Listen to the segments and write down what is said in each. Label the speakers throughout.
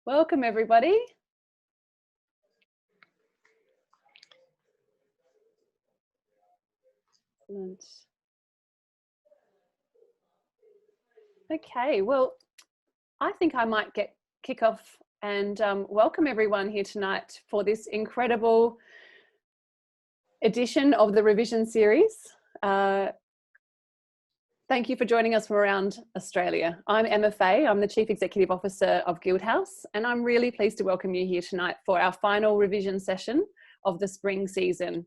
Speaker 1: Welcome, everybody. Excellent. Okay, well, I think I might kick off and welcome everyone here tonight for this incredible edition of the reVision series. Thank you for joining us from around Australia. I'm Emma Fay, I'm the Chief Executive Officer of Guildhouse, and I'm really pleased to welcome you here tonight for our final reVision session of the spring season,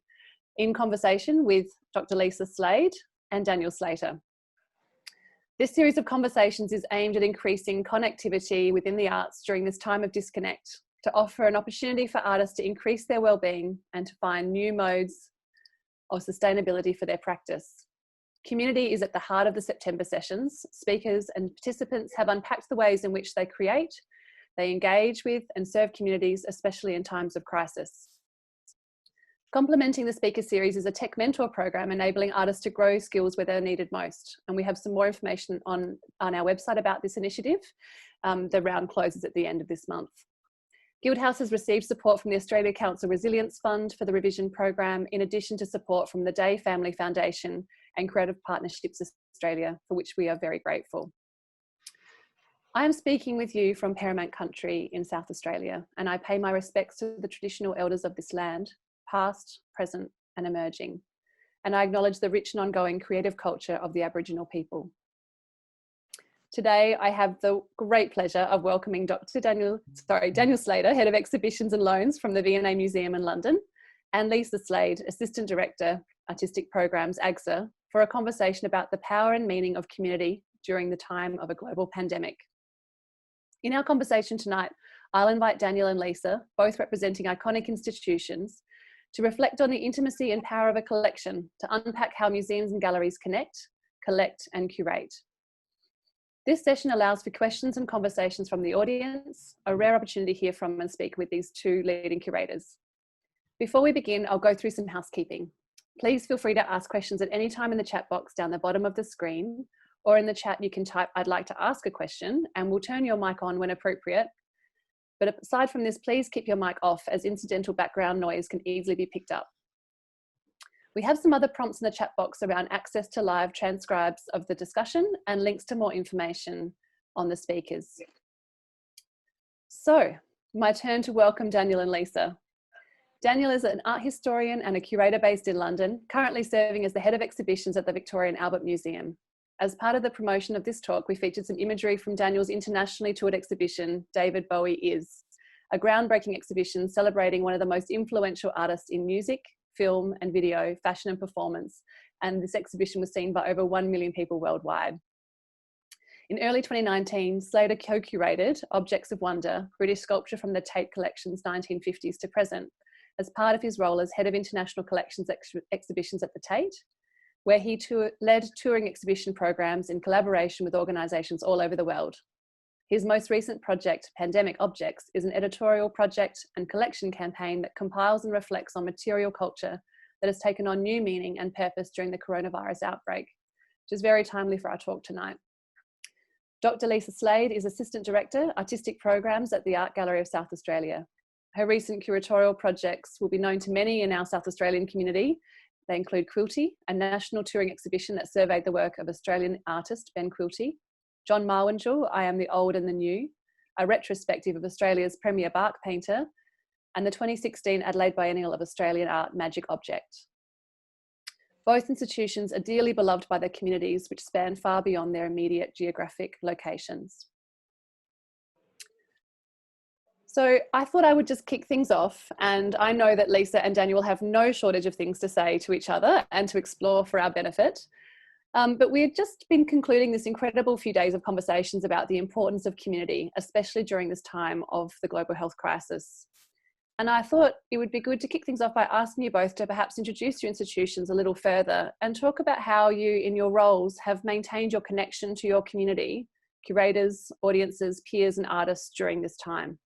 Speaker 1: in conversation with Dr. Lisa Slade and Daniel Slater. This series of conversations is aimed at increasing connectivity within the arts during this time of disconnect, to offer an opportunity for artists to increase their well-being and to find new modes of sustainability for their practice. Community is at the heart of the September sessions. Speakers and participants have unpacked the ways in which they create, they engage with and serve communities, especially in times of crisis. Complementing the speaker series is a tech mentor program enabling artists to grow skills where they're needed most. And we have some more information on our website about this initiative. The round closes at the end of this month. Guildhouse has received support from the Australia Council Resilience Fund for the reVision program, in addition to support from the Day Family Foundation and Creative Partnerships Australia, for which we are very grateful. I am speaking with you from Paramount Country in South Australia, and I pay my respects to the traditional elders of this land, past, present, and emerging. And I acknowledge the rich and ongoing creative culture of the Aboriginal people. Today, I have the great pleasure of welcoming Daniel Slater, Head of Exhibitions and Loans from the V&A Museum in London, and Lisa Slade, Assistant Director, Artistic Programs, AGSA, for a conversation about the power and meaning of community during the time of a global pandemic. In our conversation tonight, I'll invite Daniel and Lisa, both representing iconic institutions, to reflect on the intimacy and power of a collection, to unpack how museums and galleries connect, collect, and curate. This session allows for questions and conversations from the audience, a rare opportunity to hear from and speak with these two leading curators. Before we begin, I'll go through some housekeeping. Please feel free to ask questions at any time in the chat box down the bottom of the screen, or in the chat you can type, "I'd like to ask a question," and we'll turn your mic on when appropriate. But aside from this, please keep your mic off, as incidental background noise can easily be picked up. We have some other prompts in the chat box around access to live transcribes of the discussion and links to more information on the speakers. So, my turn to welcome Daniel and Lisa. Daniel is an art historian and a curator based in London, currently serving as the Head of Exhibitions at the Victoria and Albert Museum. As part of the promotion of this talk, we featured some imagery from Daniel's internationally toured exhibition, David Bowie Is, a groundbreaking exhibition celebrating one of the most influential artists in music, film and video, fashion and performance. And this exhibition was seen by over 1 million people worldwide. In early 2019, Slater co-curated Objects of Wonder, British sculpture from the Tate Collection's 1950s to present, as part of his role as Head of International Collections Exhibitions at the Tate, where he led touring exhibition programs in collaboration with organisations all over the world. His most recent project, Pandemic Objects, is an editorial project and collection campaign that compiles and reflects on material culture that has taken on new meaning and purpose during the coronavirus outbreak, which is very timely for our talk tonight. Dr. Lisa Slade is Assistant Director, Artistic Programs at the Art Gallery of South Australia. Her recent curatorial projects will be known to many in our South Australian community. They include Quilty, a national touring exhibition that surveyed the work of Australian artist Ben Quilty; John Marwinjal, I Am the Old and the New, a retrospective of Australia's premier bark painter; and the 2016 Adelaide Biennial of Australian Art, Magic Object. Both institutions are dearly beloved by their communities, which span far beyond their immediate geographic locations. So I thought I would just kick things off, and I know that Lisa and Daniel have no shortage of things to say to each other and to explore for our benefit. But we've just been concluding this incredible few days of conversations about the importance of community, especially during this time of the global health crisis. And I thought it would be good to kick things off by asking you both to perhaps introduce your institutions a little further and talk about how you, in your roles, have maintained your connection to your community, curators, audiences, peers and artists during this time.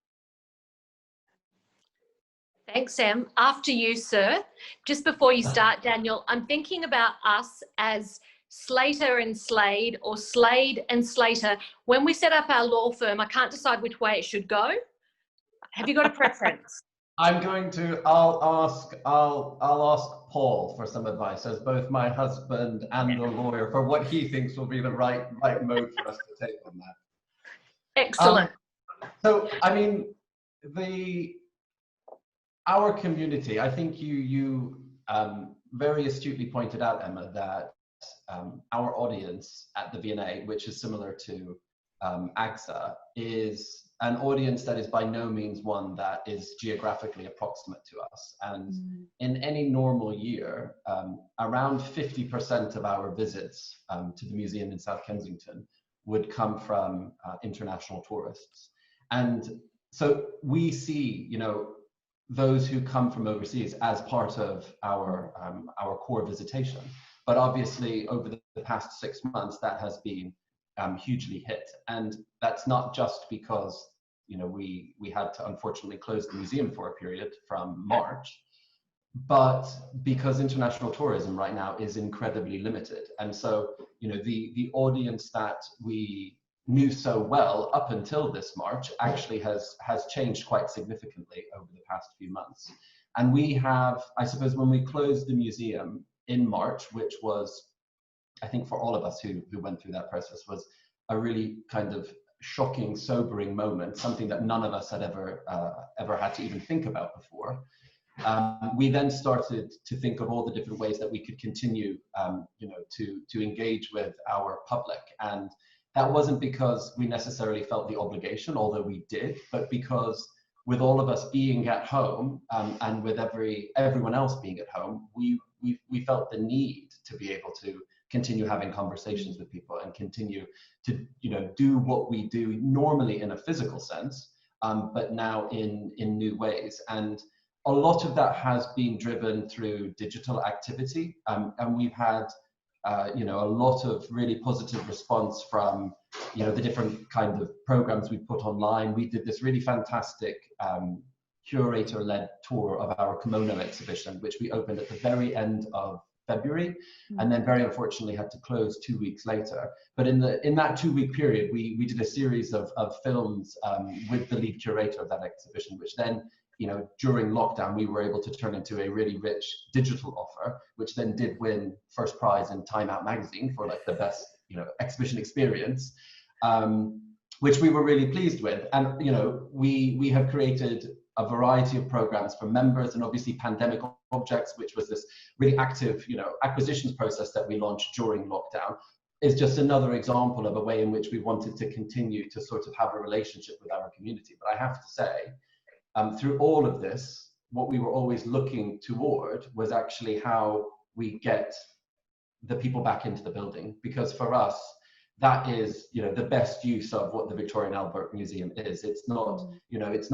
Speaker 2: Thanks, Sam. After you, sir. Just before you start, Daniel, I'm thinking about us as Slater and Slade, or Slade and Slater. When we set up our law firm, I can't decide which way it should go. Have you got a preference?
Speaker 3: I'll ask Paul for some advice, as both my husband and a lawyer, for what he thinks will be the right mode for us to take on that.
Speaker 2: Excellent.
Speaker 3: So, I mean, our community, I think you very astutely pointed out, Emma, that our audience at the V&A, which is similar to AGSA, is an audience that is by no means one that is geographically approximate to us. And in any normal year, around 50% of our visits to the museum in South Kensington would come from international tourists. And so we see, you know, those who come from overseas as part of our core visitation. But obviously, over the past 6 months, that has been hugely hit. And that's not just because, you know, we had to unfortunately close the museum for a period from March, but because international tourism right now is incredibly limited. And so, you know, the audience that we knew so well up until this March actually has changed quite significantly over the past few months. And we have, I suppose, when we closed the museum in March, which was, I think for all of us who went through that process, was a really kind of shocking, sobering moment, something that none of us had ever had to even think about before. We then started to think of all the different ways that we could continue, you know, to engage with our public. And that wasn't because we necessarily felt the obligation, although we did, but because with all of us being at home and with everyone else being at home, we felt the need to be able to continue having conversations with people and continue to, you know, do what we do normally in a physical sense, but now in new ways. And a lot of that has been driven through digital activity, and we've had you know, a lot of really positive response from, you know, the different kind of programs we put online. We did this really fantastic curator-led tour of our kimono exhibition, which we opened at the very end of February, and then very unfortunately had to close 2 weeks later. But in that 2-week period, we did a series of films with the lead curator of that exhibition, which then, you know, during lockdown, we were able to turn into a really rich digital offer, which then did win first prize in Time Out magazine for like the best, you know, exhibition experience, which we were really pleased with. And, you know, we have created a variety of programs for members, and obviously Pandemic Objects, which was this really active, you know, acquisitions process that we launched during lockdown, is just another example of a way in which we wanted to continue to sort of have a relationship with our community. But I have to say, through all of this, what we were always looking toward was actually how we get the people back into the building, because for us, that is, you know, the best use of what the Victoria and Albert Museum is. It's not, you know, it's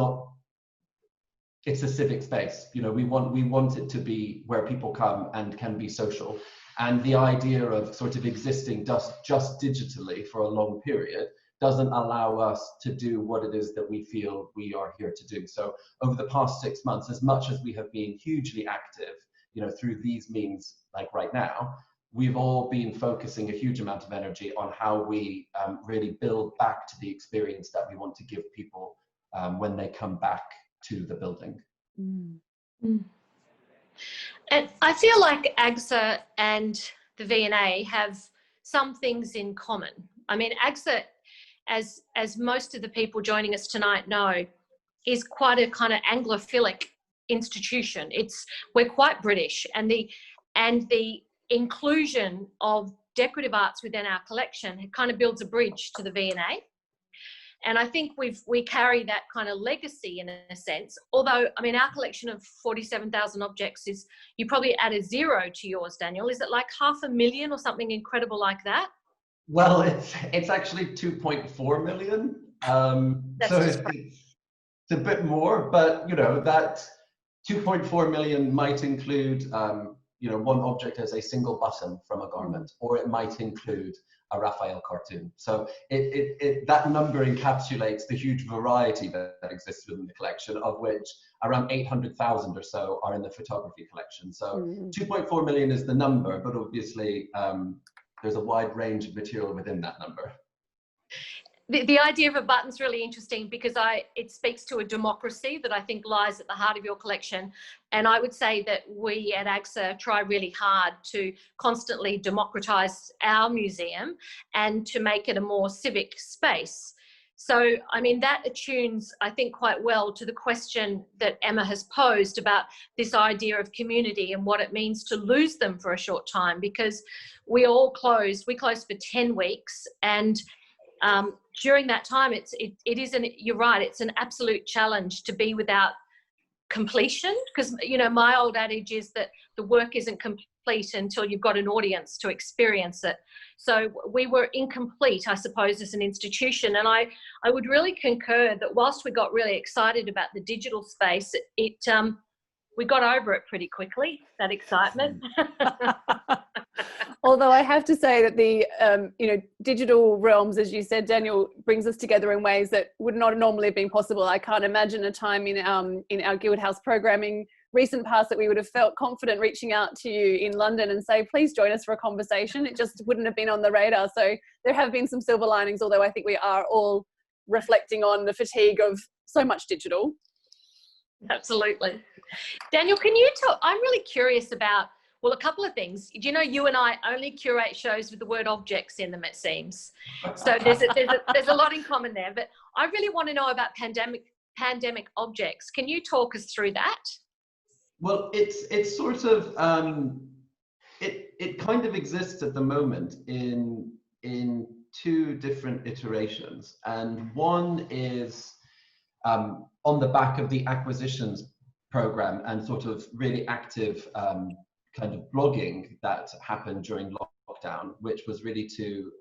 Speaker 3: a civic space. You know, we want it to be where people come and can be social. And the idea of sort of existing just digitally for a long period doesn't allow us to do what it is that we feel we are here to do. So over the past 6 months, as much as we have been hugely active, you know, through these means, like right now, we've all been focusing a huge amount of energy on how we really build back to the experience that we want to give people when they come back to the building.
Speaker 2: And I feel like AGSA and the V&A have some things in common. I mean, AGSA, as most of the people joining us tonight know, is quite a kind of Anglophilic institution. We're quite British, and the inclusion of decorative arts within our collection kind of builds a bridge to the V&A. And I think we carry that kind of legacy in a sense. Although, I mean, our collection of 47,000 objects is, you probably add a 0 to yours, Daniel. Is it like 500,000 or something incredible like that?
Speaker 3: Well, it's actually 2.4 million. So it's a bit more, but, you know, that 2.4 million might include, you know, one object as a single button from a garment, or it might include a Raphael cartoon. So that number encapsulates the huge variety that exists within the collection, of which around 800,000 or so are in the photography collection. So 2.4 million is the number, but obviously there's a wide range of material within that number.
Speaker 2: The idea of a button's really interesting because it speaks to a democracy that I think lies at the heart of your collection. And I would say that we at AGSA try really hard to constantly democratise our museum and to make it a more civic space. So, I mean, that attunes, I think, quite well to the question that Emma has posed about this idea of community and what it means to lose them for a short time, because we closed for 10 weeks, and during that time, you're right, it's an absolute challenge to be without completion, because, you know, my old adage is that the work isn't complete until you've got an audience to experience it. So we were incomplete, I suppose, as an institution. And I would really concur that whilst we got really excited about the digital space, we got over it pretty quickly, that excitement.
Speaker 1: Although I have to say that the digital realms, as you said, Daniel, brings us together in ways that would not normally have been possible. I can't imagine a time in our Guildhouse programming recent past that we would have felt confident reaching out to you in London and say, please join us for a conversation. It just wouldn't have been on the radar. So there have been some silver linings, although I think we are all reflecting on the fatigue of so much digital.
Speaker 2: Absolutely. Daniel, can you tell, I'm really curious about, well, a couple of things. Do you know you and I only curate shows with the word objects in them, it seems. So there's a lot in common there. But I really want to know about pandemic objects. Can you talk us through that?
Speaker 3: Well, it's sort of it kind of exists at the moment in two different iterations, and one is on the back of the acquisitions program and sort of really active kind of blogging that happened during lockdown, which was really to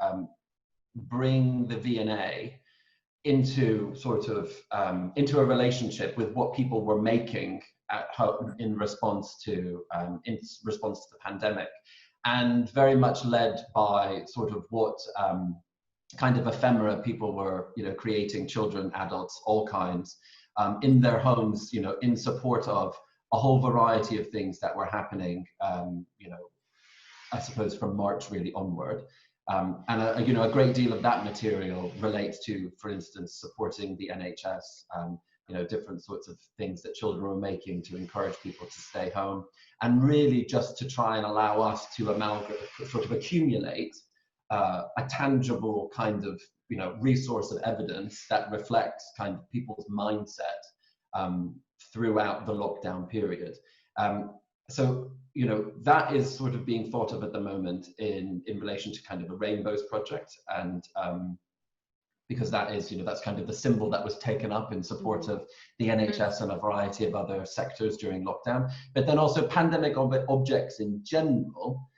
Speaker 3: bring the V&A into sort of into a relationship with what people were making at home in response to the pandemic, and very much led by sort of what kind of ephemera people were, you know, creating, children, adults, all kinds, in their homes, you know, in support of a whole variety of things that were happening, you know, I suppose from March really onward. And you know, a great deal of that material relates to, for instance, supporting the NHS, you know, different sorts of things that children were making to encourage people to stay home, and really just to try and allow us to sort of accumulate a tangible kind of, you know, resource of evidence that reflects kind of people's mindset throughout the lockdown period. So, you know, that is sort of being thought of at the moment in relation to kind of a Rainbows project, and because that is, you know, that's kind of the symbol that was taken up in support of the NHS and a variety of other sectors during lockdown. But then also pandemic objects in general,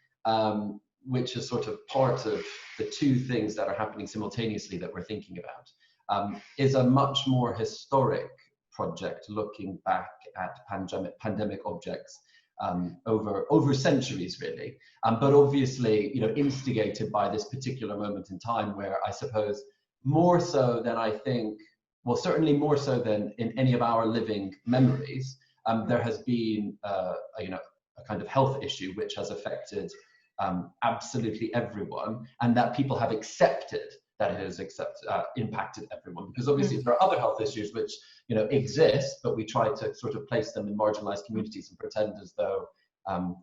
Speaker 3: which is sort of part of the two things that are happening simultaneously that we're thinking about, is a much more historic project looking back at pandemic objects over centuries, really, but obviously, you know, instigated by this particular moment in time, where I suppose more so than I think, well, certainly more so than in any of our living memories, there has been you know, a kind of health issue which has affected absolutely everyone, and that people have accepted that it has impacted everyone, because obviously there are other health issues which, you know, exist, but we try to sort of place them in marginalized communities and pretend as though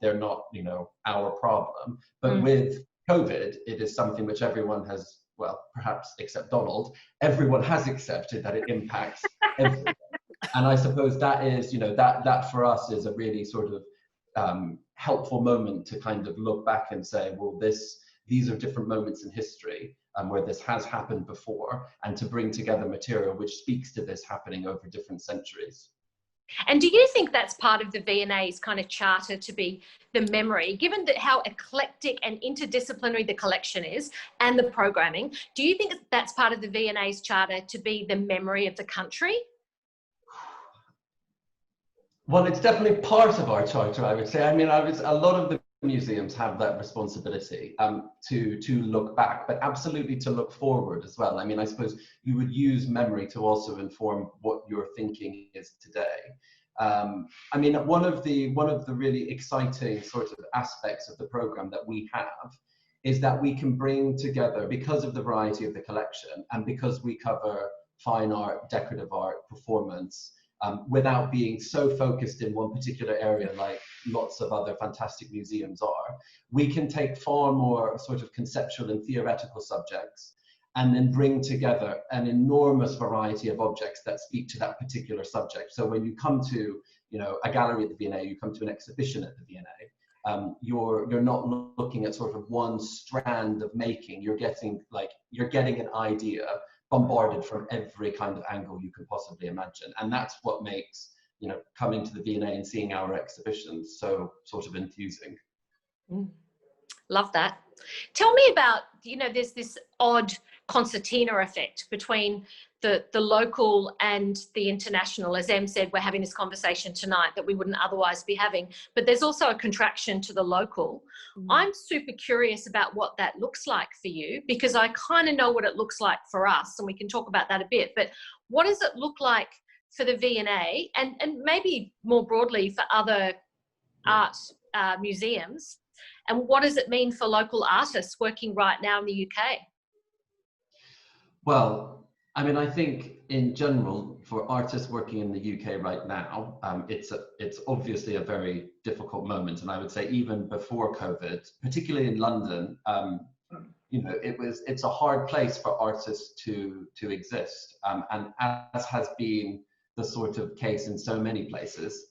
Speaker 3: they're not, you know, our problem. But with COVID, it is something which everyone has, well, perhaps except Donald, everyone has accepted that it impacts everyone. And I suppose that is, you know, that for us is a really sort of helpful moment to kind of look back and say, well, these are different moments in history where this has happened before, and to bring together material which speaks to this happening over different centuries.
Speaker 2: And do you think that's part of the V&A's kind of charter, to be the memory, given that how eclectic and interdisciplinary the collection is and the programming? Do you think that's part of the V&A's charter, to be the memory of the country?
Speaker 3: Well, it's definitely part of our charter, I would say. I mean, a lot of the museums have that responsibility to look back, but absolutely to look forward as well. I mean, I suppose you would use memory to also inform what your thinking is today. I mean, one of the really exciting sort of aspects of the program that we have is that we can bring together, because of the variety of the collection and because we cover fine art, decorative art, performance, without being so focused in one particular area like lots of other fantastic museums are, we can take far more sort of conceptual and theoretical subjects and then bring together an enormous variety of objects that speak to that particular subject. So when you come to, you know, a gallery at the V&A, you come to an exhibition at the V&A, you're not looking at sort of one strand of making. You're getting an idea bombarded from every kind of angle you can possibly imagine, and that's what makes, you know, coming to the V&A and seeing our exhibitions so sort of enthusing.
Speaker 2: Love that. Tell me about, you know, there's this odd concertina effect between the local and the international. As Em said, we're having this conversation tonight that we wouldn't otherwise be having, but there's also a contraction to the local. I'm super curious about what that looks like for you, because I kind of know what it looks like for us, and we can talk about that a bit, but what does it look like for the V&A and maybe more broadly for other art museums? And what does it mean for local artists working right now in the UK?
Speaker 3: Well, I mean, I think in general, for artists working in the UK right now, it's obviously a very difficult moment. And I would say even before COVID, particularly in London, you know, it's a hard place for artists to exist. And as has been the sort of case in so many places,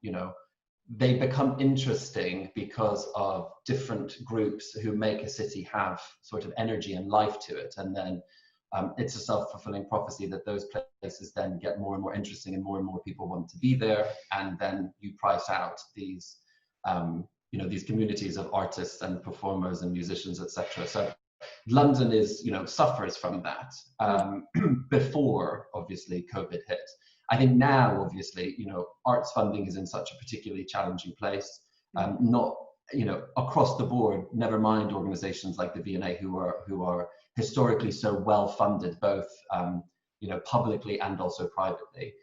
Speaker 3: you know, they become interesting because of different groups who make a city have sort of energy and life to it. And then it's a self-fulfilling prophecy that those places then get more and more interesting and more people want to be there. And then you price out these, you know, these communities of artists and performers and musicians, etc. So London is, you know, suffers from that before, obviously, COVID hit. I think now, obviously, you know, arts funding is in such a particularly challenging place. Not, you know, across the board, never mind organizations like the V&A who are historically so well funded, both, you know, publicly and also privately,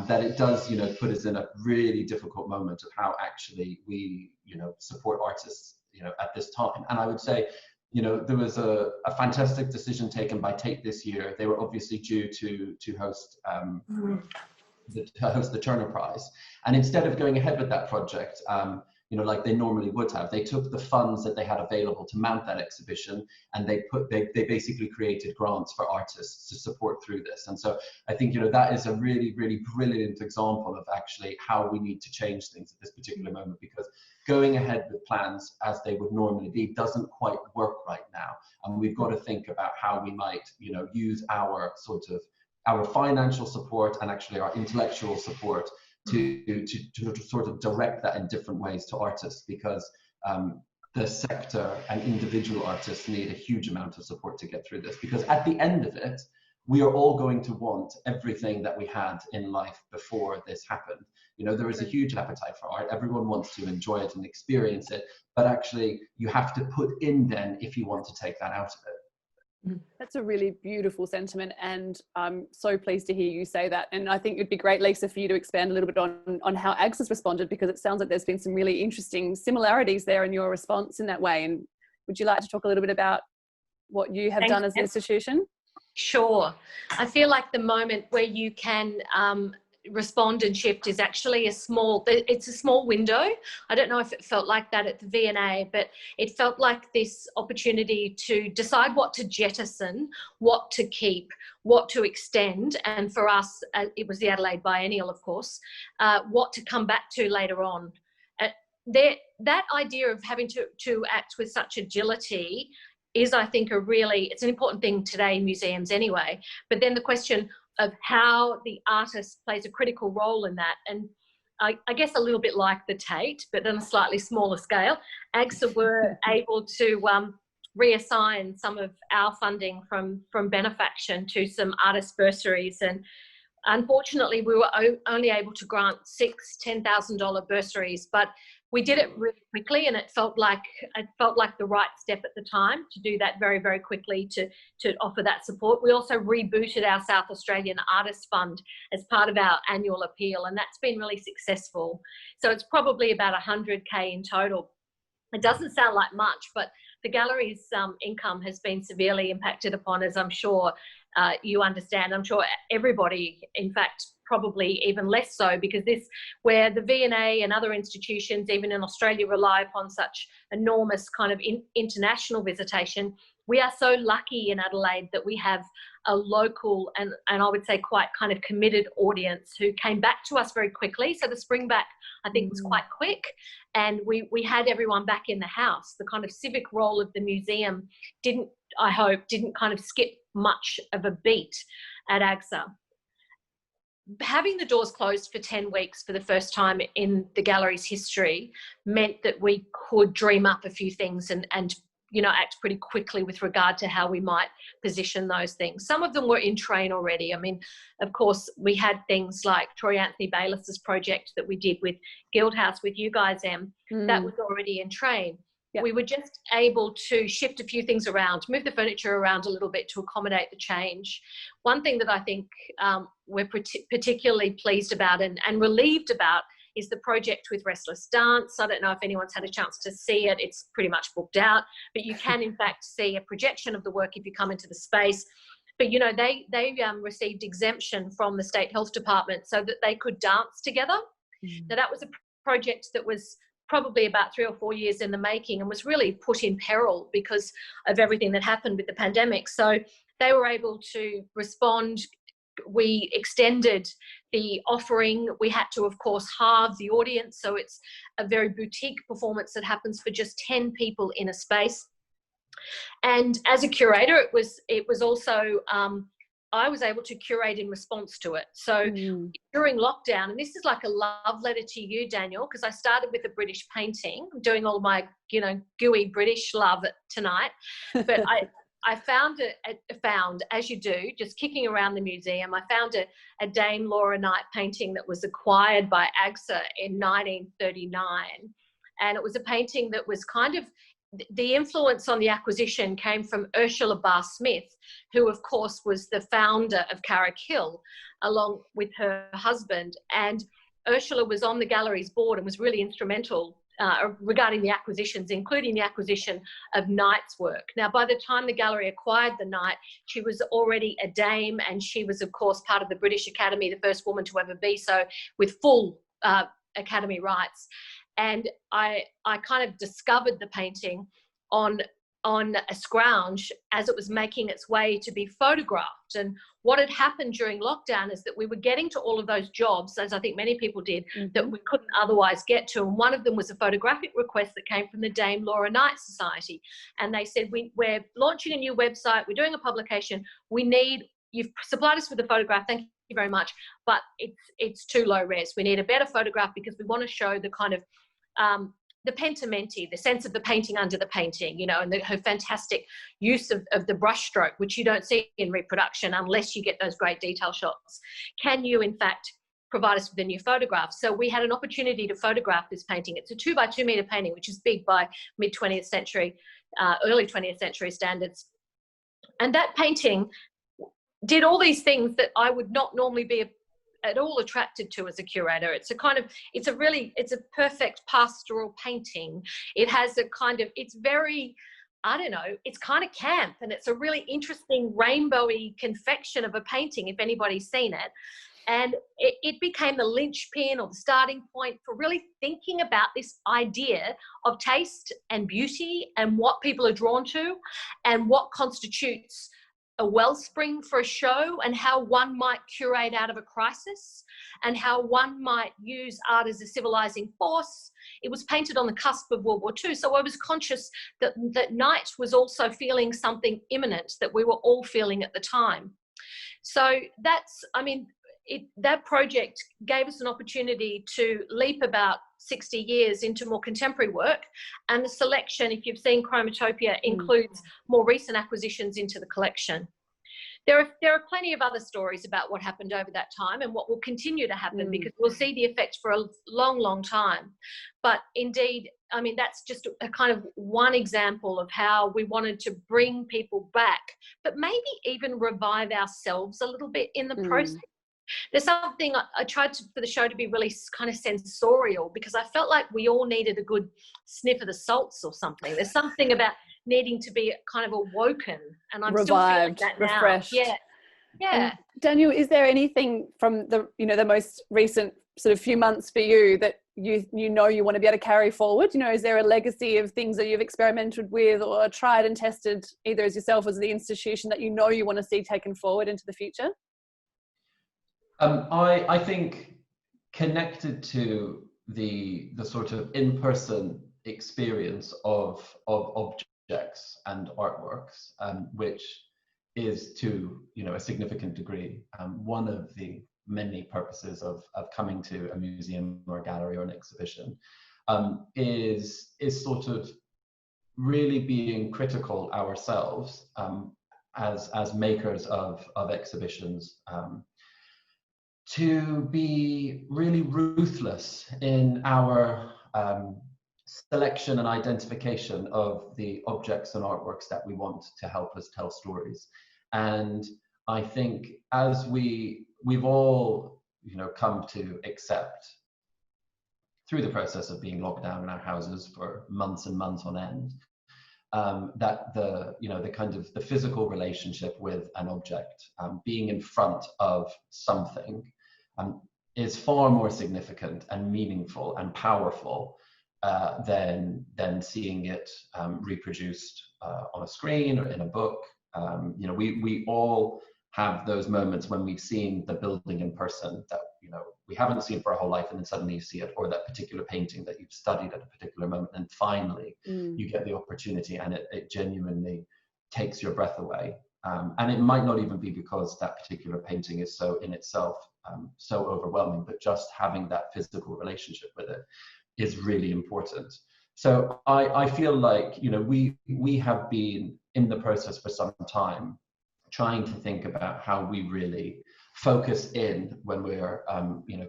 Speaker 3: that it does, you know, put us in a really difficult moment of how actually we, you know, support artists, you know, at this time. And I would say, you know, there was a fantastic decision taken by Tate this year. They were obviously due to host the Turner Prize, and instead of going ahead with that project, you know, like they normally would have, they took the funds that they had available to mount that exhibition, and they basically created grants for artists to support through this. And so I think, you know, that is a really, really brilliant example of actually how we need to change things at this particular moment, because going ahead with plans as they would normally be doesn't quite work right now. And we've got to think about how we might, you know, use our financial support and actually our intellectual support to sort of direct that in different ways to artists, because the sector and individual artists need a huge amount of support to get through this, because at the end of it, we are all going to want everything that we had in life before this happened. You know, there is a huge appetite for art. Everyone wants to enjoy it and experience it, but actually you have to put in then if you want to take that out of it.
Speaker 1: That's a really beautiful sentiment, and I'm so pleased to hear you say that. And I think it'd be great, Lisa, for you to expand a little bit on how AGSA's responded, because it sounds like there's been some really interesting similarities there in your response in that way. And would you like to talk a little bit about what you have done as an institution?
Speaker 2: Sure. I feel like the moment where you can respond and shift is actually it's a small window. I don't know if it felt like that at the V&A, but it felt like this opportunity to decide what to jettison, what to keep, what to extend, and for us, it was the Adelaide Biennial, of course, what to come back to later on. That idea of having to act with such agility is, I think, it's an important thing today in museums anyway. But then the question of how the artist plays a critical role in that. And I guess a little bit like the Tate, but on a slightly smaller scale, AGSA were able to reassign some of our funding from benefaction to some artist bursaries. And unfortunately, we were only able to grant 6 $10,000 bursaries, but we did it really quickly, and it felt like the right step at the time to do that very, very quickly to offer that support. We also rebooted our South Australian Artist Fund as part of our annual appeal, and that's been really successful. So it's probably about 100K in total. It doesn't sound like much, but the gallery's income has been severely impacted upon, as I'm sure you understand. I'm sure everybody, in fact, probably even less so, because where the V&A and other institutions, even in Australia, rely upon such enormous kind of international visitation. We are so lucky in Adelaide that we have a local and I would say quite kind of committed audience who came back to us very quickly. So the spring back, I think, was quite quick, and we had everyone back in the house. The kind of civic role of the museum didn't kind of skip much of a beat at AGSA. Having the doors closed for 10 weeks for the first time in the gallery's history meant that we could dream up a few things and act pretty quickly with regard to how we might position those things. Some of them were in train already. I mean, of course, we had things like Troy Anthony Baylis's project that we did with Guildhouse with you guys, Em. That was already in train. Yep. We were just able to shift a few things around, move the furniture around a little bit to accommodate the change. One thing that I think we're particularly pleased about and relieved about is the project with Restless Dance. I don't know if anyone's had a chance to see it. It's pretty much booked out, but you can in fact see a projection of the work if you come into the space. But they received exemption from the State Health Department so that they could dance together. Now that was a project that was probably about 3 or 4 years in the making and was really put in peril because of everything that happened with the pandemic. So they were able to respond. We extended the offering. We had to, of course, halve the audience. So it's a very boutique performance that happens for just 10 people in a space. And as a curator, it was also, I was able to curate in response to it. So during lockdown, and this is like a love letter to you, Daniel, because I started with a British painting. I'm doing all my, gooey British love tonight. But I found, as you do, just kicking around the museum, I found a Dame Laura Knight painting that was acquired by AGSA in 1939. And it was a painting that was kind of, the influence on the acquisition came from Ursula Barr-Smith, who of course was the founder of Carrick Hill, along with her husband. And Ursula was on the gallery's board and was really instrumental regarding the acquisitions, including the acquisition of Knight's work. Now, by the time the gallery acquired the Knight, she was already a dame, and she was, of course, part of the British Academy, the first woman to ever be so, with full Academy rights. And I kind of discovered the painting on a scrounge as it was making its way to be photographed. And what had happened during lockdown is that we were getting to all of those jobs, as I think many people did, that we couldn't otherwise get to. And one of them was a photographic request that came from the Dame Laura Knight Society. And they said, we're launching a new website, we're doing a publication, you've supplied us with a photograph, thank you very much, but it's too low res. We need a better photograph because we want to show the kind of the pentimenti, the sense of the painting under the painting, and her fantastic use of the brush stroke, which you don't see in reproduction unless you get those great detail shots. Can you, in fact, provide us with a new photograph? So we had an opportunity to photograph this painting. It's a 2 by 2 meter painting, which is big by mid-20th century, early 20th century standards. And that painting did all these things that I would not normally be at all attracted to as a curator. It's a perfect pastoral painting. It has it's very, it's kind of camp, and it's a really interesting rainbowy confection of a painting, if anybody's seen it. And it became the linchpin or the starting point for really thinking about this idea of taste and beauty and what people are drawn to and what constitutes a wellspring for a show, and how one might curate out of a crisis, and how one might use art as a civilizing force. It was painted on the cusp of World War II, so I was conscious that Knight was also feeling something imminent that we were all feeling at the time. So that project gave us an opportunity to leap about 60 years into more contemporary work, and the selection, if you've seen Chromatopia, includes more recent acquisitions into the collection. There are plenty of other stories about what happened over that time and what will continue to happen, because we'll see the effect for a long, long time. But indeed, that's just a kind of one example of how we wanted to bring people back, but maybe even revive ourselves a little bit in the process. There's something I tried for the show to be really kind of sensorial, because I felt like we all needed a good sniff of the salts or something. There's something about needing to be kind of awoken, and I'm
Speaker 1: Revived,
Speaker 2: still feeling that
Speaker 1: refreshed.
Speaker 2: now. Yeah.
Speaker 1: And Daniel, is there anything from the the most recent sort of few months for you that you want to be able to carry forward? Is there a legacy of things that you've experimented with or tried and tested, either as yourself or as the institution, that you want to see taken forward into the future?
Speaker 3: I think connected to the sort of in-person experience of objects and artworks, which is to a significant degree one of the many purposes of coming to a museum or a gallery or an exhibition, is sort of really being critical ourselves as makers of exhibitions, to be really ruthless in our selection and identification of the objects and artworks that we want to help us tell stories. And I think as we've all come to accept through the process of being locked down in our houses for months and months on end, that the kind of the physical relationship with an object, being in front of something, is far more significant and meaningful and powerful than seeing it reproduced on a screen or in a book. We all have those moments when we've seen the building in person that we haven't seen for our whole life, and then suddenly you see it, or that particular painting that you've studied at a particular moment, and finally you get the opportunity, and it genuinely takes your breath away. And it might not even be because that particular painting is so in itself so overwhelming, but just having that physical relationship with it is really important. So I feel like we have been in the process for some time, trying to think about how we really focus in when we're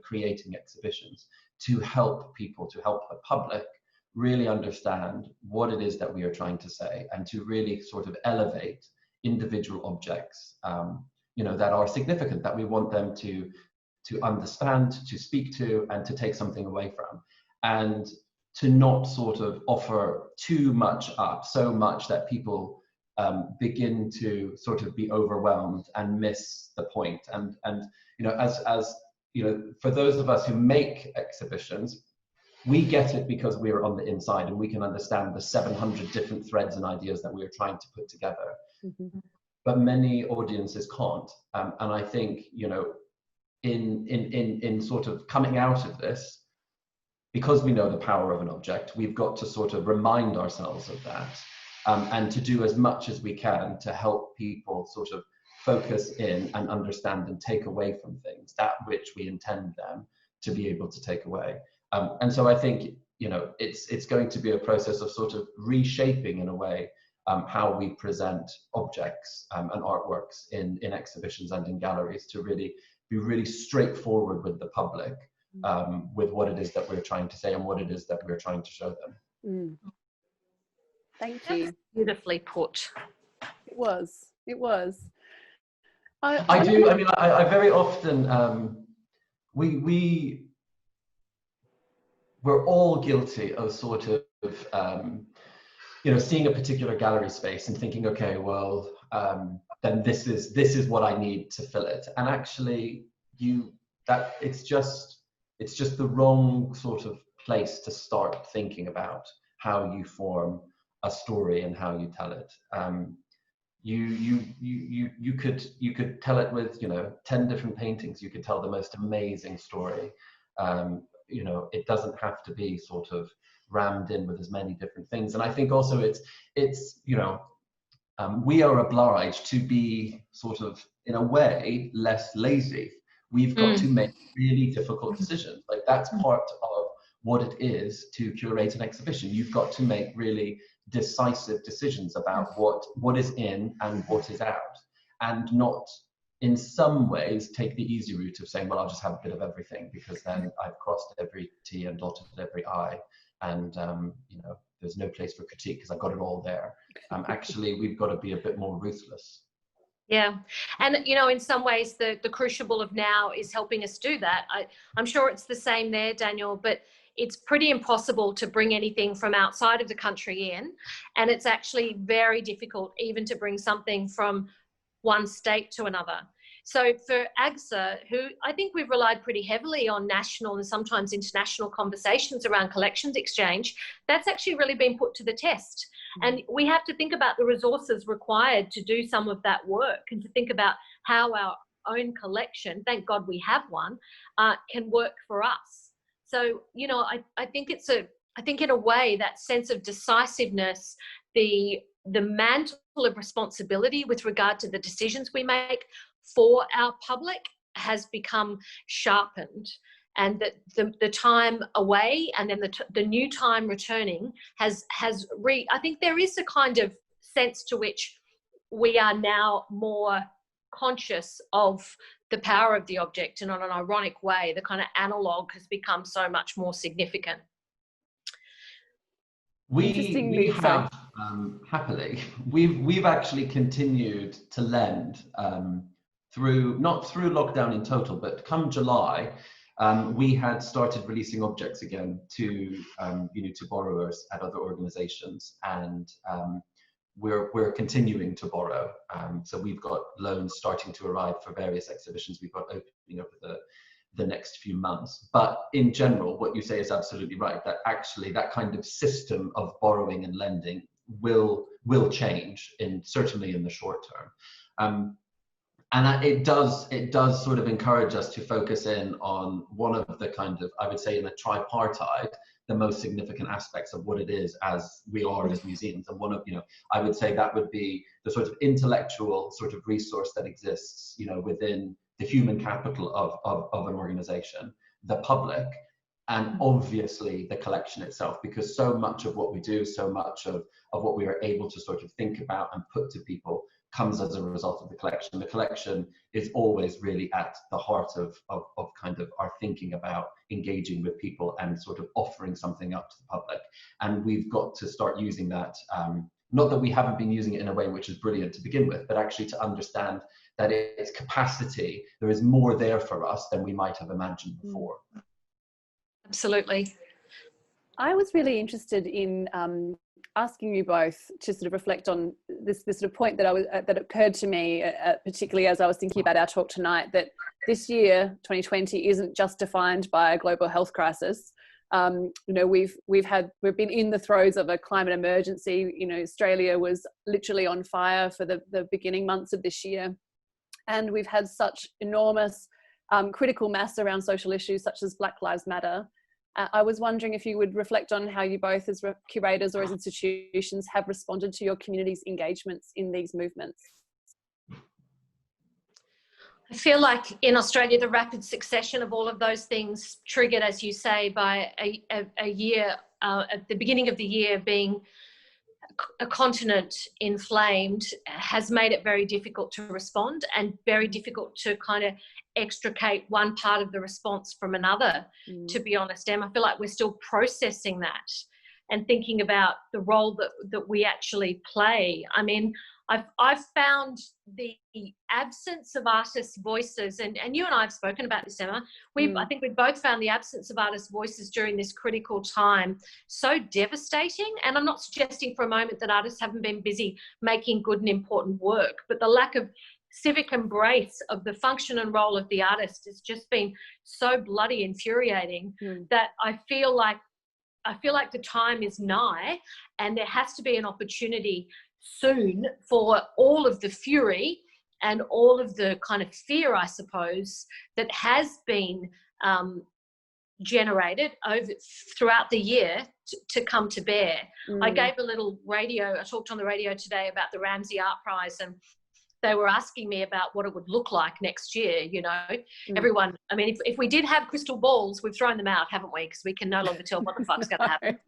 Speaker 3: creating exhibitions, to help people, to help the public really understand what it is that we are trying to say, and to really sort of elevate individual objects that are significant, that we want them to understand, to speak to, and to take something away from, and to not sort of offer too much up, so much that people begin to sort of be overwhelmed and miss the point. And as for those of us who make exhibitions, we get it because we're on the inside, and we can understand the 700 different threads and ideas that we're trying to put together. Mm-hmm. But many audiences can't. And I think in sort of coming out of this, because we know the power of an object, we've got to sort of remind ourselves of that. And to do as much as we can to help people sort of focus in and understand and take away from things that which we intend them to be able to take away. And so I think it's going to be a process of sort of reshaping, in a way, how we present objects and artworks in exhibitions and in galleries, to really be really straightforward with the public, with what it is that we're trying to say and what it is that we're trying to show them.
Speaker 1: Mm. Thank you.
Speaker 2: That's beautifully put.
Speaker 1: It was.
Speaker 3: I do. I mean, I very often we're all guilty of sort of seeing a particular gallery space and thinking, okay, well, then this is what I need to fill it. And actually, it's just the wrong sort of place to start thinking about how you form a story and how you tell it. You could tell it with 10 different paintings. You could tell the most amazing story. It doesn't have to be sort of rammed in with as many different things. And I think also it's we are obliged to be sort of, in a way, less lazy. We've got to make really difficult decisions. Like, that's part of what it is to curate an exhibition. You've got to make really decisive decisions about what is in and what is out, and not in some ways take the easy route of saying, well, I'll just have a bit of everything, because then I've crossed every T and dotted every I, and there's no place for critique because I've got it all there. Actually, we've got to be a bit more ruthless.
Speaker 2: Yeah. And, you know, in some ways, the Crucible of Now is helping us do that. I'm sure it's the same there, Daniel, but it's pretty impossible to bring anything from outside of the country in. And it's actually very difficult even to bring something from one state to another. So for AGSA, who I think we've relied pretty heavily on national and sometimes international conversations around collections exchange, that's actually really been put to the test. And we have to think about the resources required to do some of that work and to think about how our own collection, thank God we have one, can work for us. So, you know, I think I think in a way that sense of decisiveness, the mantle of responsibility with regard to the decisions we make for our public has become sharpened, and that the time away and then the new time returning I think there is a kind of sense to which we are now more conscious of the power of the object, and on an ironic way, the kind of analog has become so much more significant.
Speaker 3: We have happily we've actually continued to lend not through lockdown in total, but come July, we had started releasing objects again to to borrowers at other organizations, and we're continuing to borrow. So we've got loans starting to arrive for various exhibitions we've got opening over the next few months. But in general, what you say is absolutely right, that actually that kind of system of borrowing and lending will change, certainly in the short term. And it does sort of encourage us to focus in on one of the kind of, I would say, in a tripartite, the most significant aspects of what it is as we are as museums. And one of, I would say that would be the sort of intellectual sort of resource that exists, within the human capital of an organization, the public, and obviously the collection itself, because so much of what we do, so much of what we are able to sort of think about and put to people comes as a result of the collection. The collection is always really at the heart of kind of our thinking about engaging with people and sort of offering something up to the public. And we've got to start using that, not that we haven't been using it in a way which is brilliant to begin with, but actually to understand that its capacity, there is more there for us than we might have imagined before.
Speaker 2: Absolutely.
Speaker 1: I was really interested in asking you both to sort of reflect on this sort of point that occurred to me, particularly as I was thinking about our talk tonight, that this year, 2020, isn't just defined by a global health crisis. We've been in the throes of a climate emergency. Australia was literally on fire for the beginning months of this year, and we've had such enormous critical mass around social issues such as Black Lives Matter. I was wondering if you would reflect on how you both as curators or as institutions have responded to your community's engagements in these movements.
Speaker 2: I feel like in Australia, the rapid succession of all of those things triggered, as you say, by a year, at the beginning of the year being a continent inflamed, has made it very difficult to respond and very difficult to kind of extricate one part of the response from another, to be honest, Em. I feel like we're still processing that and thinking about the role that we actually play. I mean, I've found the absence of artists' voices, and you and I have spoken about this, Emma. I think we've both found the absence of artists' voices during this critical time so devastating. And I'm not suggesting for a moment that artists haven't been busy making good and important work, but the lack of civic embrace of the function and role of the artist has just been so bloody infuriating that I feel like the time is nigh, and there has to be an opportunity soon for all of the fury and all of the kind of fear, I suppose, that has been generated throughout the year to come to bear. I gave I talked on the radio today about the Ramsay Art Prize, and they were asking me about what it would look like next year. Everyone, I mean, if we did have crystal balls, we've thrown them out, haven't we? Because we can no longer tell what the fuck's going to happen.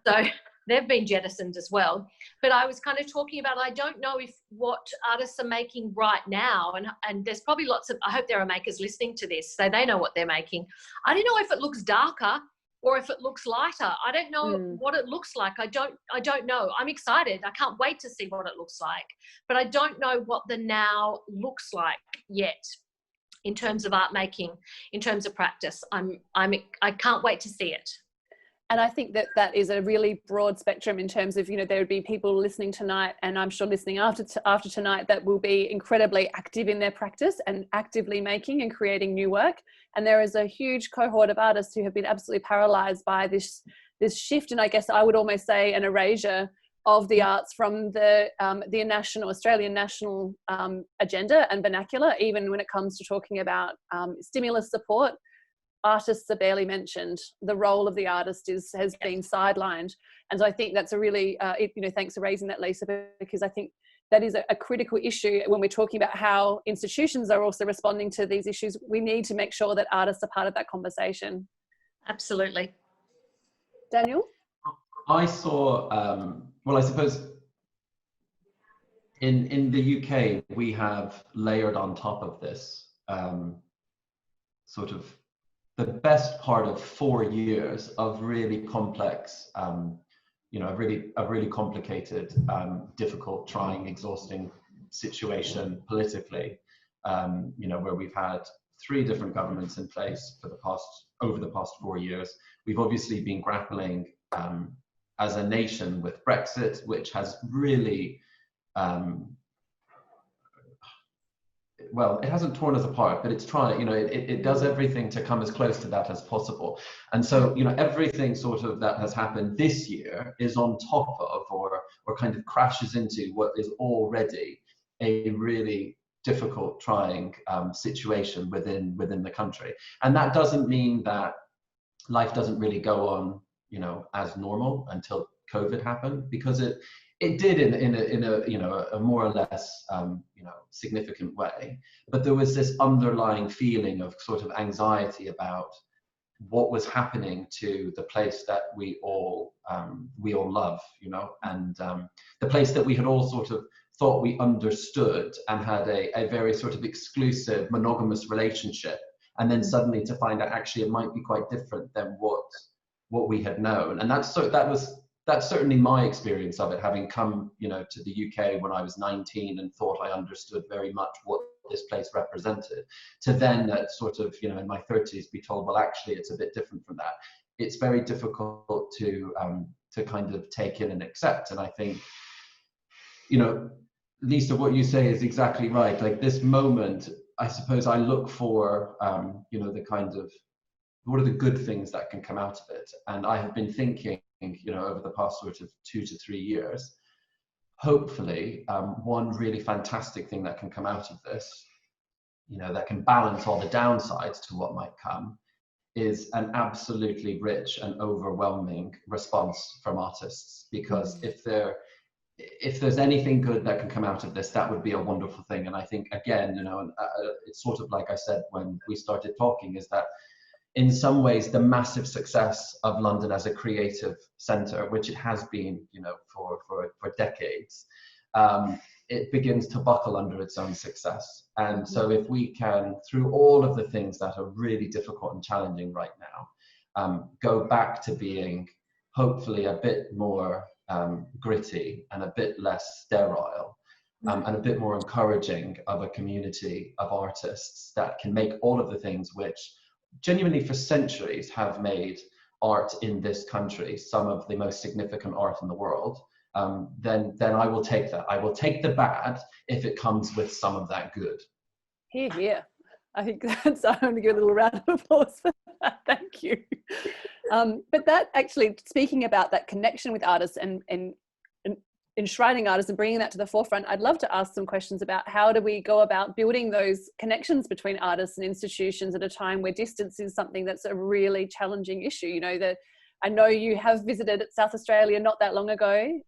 Speaker 2: So they've been jettisoned as well. But I was kind of talking about, I don't know if what artists are making right now, and there's probably lots of, I hope there are makers listening to this, so they know what they're making. I don't know if it looks darker or if it looks lighter. I don't know what it looks like. I don't know. I'm excited. I can't wait to see what it looks like, but I don't know what the now looks like yet in terms of art making, in terms of practice. I can't wait to see it.
Speaker 1: And I think that that is a really broad spectrum in terms of, you know, there would be people listening tonight, and I'm sure listening after tonight, that will be incredibly active in their practice and actively making and creating new work. And there is a huge cohort of artists who have been absolutely paralyzed by this shift, and I guess I would almost say an erasure of the arts from the Australian national agenda and vernacular, even when it comes to talking about stimulus support. Artists are barely mentioned. The role of the artist has been sidelined. And so I think that's a really, thanks for raising that, Lisa, because I think that is a critical issue when we're talking about how institutions are also responding to these issues. We need to make sure that artists are part of that conversation.
Speaker 2: Absolutely.
Speaker 1: Daniel?
Speaker 3: I saw, well, I suppose in the UK, we have layered on top of this sort of the best part of 4 years of really complex, a really complicated, difficult, trying, exhausting situation politically, where we've had 3 different governments in place over the past 4 years. We've obviously been grappling as a nation with Brexit, which has really, well, it hasn't torn us apart, but it's trying, it does everything to come as close to that as possible. And so, everything sort of that has happened this year is on top of, or kind of crashes into what is already a really difficult, trying situation within the country. And that doesn't mean that life doesn't really go on, as normal until COVID happened, because it did in a more or less significant way. But there was this underlying feeling of sort of anxiety about what was happening to the place that we all love, and the place that we had all sort of thought we understood and had a very sort of exclusive monogamous relationship, and then suddenly to find out actually it might be quite different than what we had known. And that's certainly my experience of it, having come, to the UK when I was 19 and thought I understood very much what this place represented, to then at sort of, in my 30s be told, well, actually, it's a bit different from that. It's very difficult to kind of take in and accept. And I think, Lisa, what you say is exactly right. Like this moment, I suppose I look for, the kind of, what are the good things that can come out of it? And I have been thinking, over the past sort of 2 to 3 years, hopefully one really fantastic thing that can come out of this, that can balance all the downsides to what might come, is an absolutely rich and overwhelming response from artists. Because if there's anything good that can come out of this, that would be a wonderful thing. And I think, again, it's sort of like I said when we started talking, is that in some ways, the massive success of London as a creative centre, which it has been, for decades, it begins to buckle under its own success. And so if we can, through all of the things that are really difficult and challenging right now, go back to being hopefully a bit more gritty and a bit less sterile, and a bit more encouraging of a community of artists that can make all of the things which genuinely for centuries have made art in this country some of the most significant art in the world, then I will take that. I will take the bad if it comes with some of that good.
Speaker 1: Hear, hear. I think that's, I'm going to give a little round of applause for that. Thank you. But that actually, speaking about that connection with artists and enshrining artists and bringing that to the forefront, I'd love to ask some questions about how do we go about building those connections between artists and institutions at a time where distance is something that's a really challenging issue. I know you have visited South Australia not that long ago,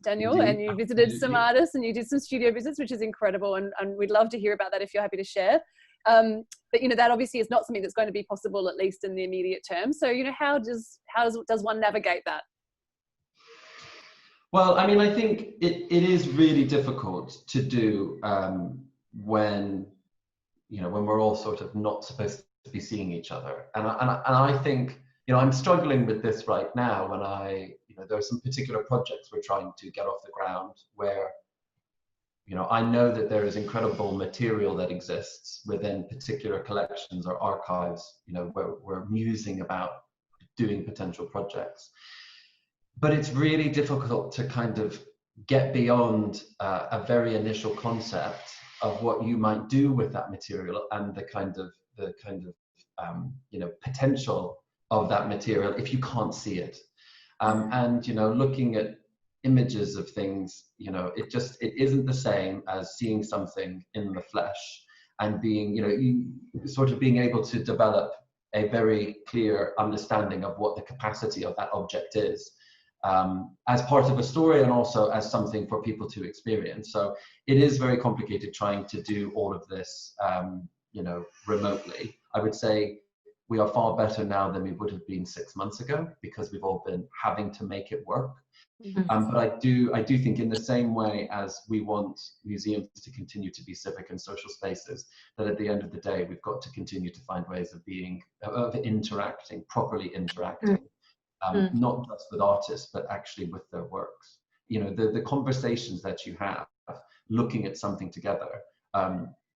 Speaker 1: Daniel,
Speaker 3: Indeed.
Speaker 1: and you visited some artists and you did some studio visits, which is incredible, and we'd love to hear about that if you're happy to share. But that obviously is not something that's going to be possible, at least in the immediate term. So how does one navigate that?
Speaker 3: Well, I mean, I think it is really difficult to do when we're all sort of not supposed to be seeing each other. And I think, I'm struggling with this right now when there are some particular projects we're trying to get off the ground where, I know that there is incredible material that exists within particular collections or archives, where we're musing about doing potential projects. But it's really difficult to kind of get beyond a very initial concept of what you might do with that material and the kind of potential of that material if you can't see it. And looking at images of things, it isn't the same as seeing something in the flesh and being, sort of being able to develop a very clear understanding of what the capacity of that object is, as part of a story and also as something for people to experience. So it is very complicated trying to do all of this, remotely. I would say we are far better now than we would have been 6 months ago because we've all been having to make it work. But I do think in the same way as we want museums to continue to be civic and social spaces, that at the end of the day, we've got to continue to find ways of interacting, properly interacting, not just with artists, but actually with their works. The conversations that you have looking at something together